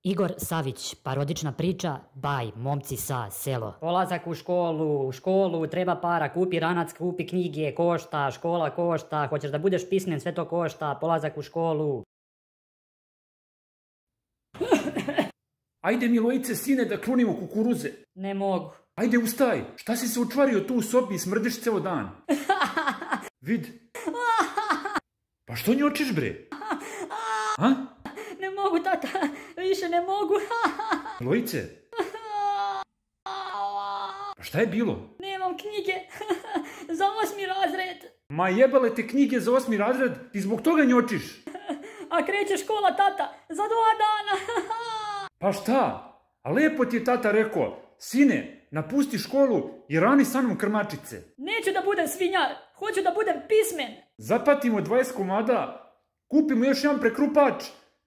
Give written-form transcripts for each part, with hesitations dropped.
Igor Savić, parodična priča, baj, momci sa, selo. Polazak u školu, treba para, kupi ranac, kupi knjige, košta, škola košta, hoćeš da budeš pismen, sve to košta, polazak u školu. Ajde, Milojice, sine, da klonimo kukuruze. Ne mogu. Ajde, ustaj. Šta si se učvario tu u sobi i smrdiš ceo dan? Vid. Pa što njočiš, bre? Ha? Ne mogu, tata. Više ne mogu. Milojice. Pa šta je bilo? Nemam knjige. Za 8. razred. Ma jebale te knjige za 8. razred, ti zbog toga njočiš. A kreće škola, tata. Za 2 dana. Pa šta? A lepo ti je tata rekao, sine, napusti školu i rani sa mnom krmačice. Neću da budem svinjar. Hoću da budem pismen. Zapatimo 20 komada, kupimo još jedan prekrupač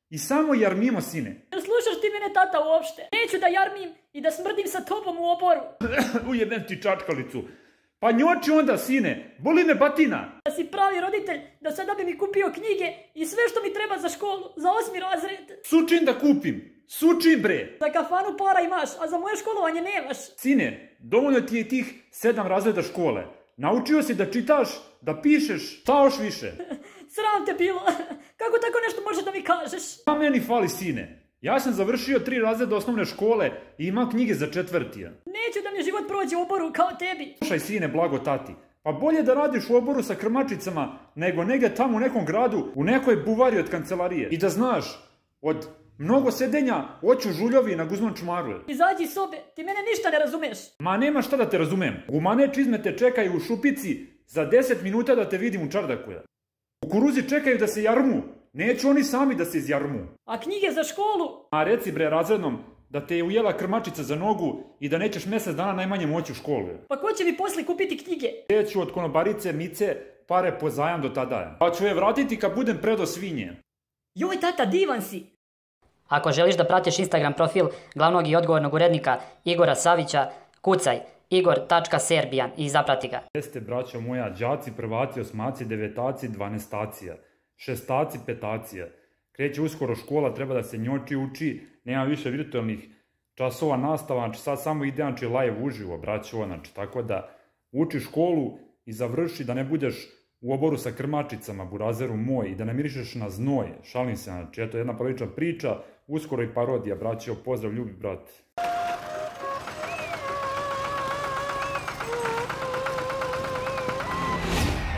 i samo jarmimo, sine. Ne slušaš ti mene, tata, uopšte. Neću da jarmim i da smrdim sa tobom u oboru. Ujebem ti čačkalicu. Pa njoči onda, sine, boli me batina. Da si pravi roditelj, da sada bi mi kupio knjige i sve što mi treba za školu, za 8. razred. Sučin da kupim, sučin, bre. Za kafanu para imaš, a za moje školovanje nemaš. Sine, dovoljno ti je tih 7 razreda škole. Naučio si da čitaš, da pišeš, šta još više? Sram te bilo. Kako tako nešto možeš da mi kažeš? A meni fali, sine. Ja sam završio 3 razreda osnovne škole i imam knjige za 4. Neću da mi život prođe u oboru kao tebi. Slušaj, sine, blago tati. Pa bolje da radiš u oboru sa krmačicama nego negdje tamo u nekom gradu, u nekoj buvari od kancelarije. I da znaš, od mnogo sedenja oću žuljovi na guznom čmaru. Izađi iz sobe, ti mene ništa ne razumeš. Ma nema šta da te razumem. Gumane čizme te čekaju u šupici za 10 minuta da te vidim u čardaku. Kukuruzi čekaju da se jarmu. Neću oni sami da se izjarmu. A knjige za školu? A reci, bre, razrednom da te je ujela krmačica za nogu i da nećeš mjesec dana najmanje moći u školu. Pa ko će mi posle kupiti knjige? Ću od konobarice Mice pare po zajam do tada. Pa ću je vratiti kad budem predo svinje. Joj, tata, divan si. Ako želiš da pratiš Instagram profil glavnog i odgovornog urednika Igora Savića, kucaj igor.serbijan i zaprati ga. Jeste, braćo moja, đaci, prvaci, osmaci, devetaci, dvanestacija, šestaci, petacija. Kreće uskoro škola, treba da se njoči uči, nema više virtualnih časova nastava, znači sad samo ide live uživo, braćo, znači tako da uči školu i završi da ne budeš u oboru sa krmačicama, burazeru moj, i da ne mirišeš na znoj, šalim se, znači eto jedna prilična priča, uskoro i parodija, braćo, pozdrav, ljubi, brat.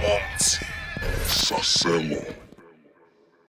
Momci sa selo.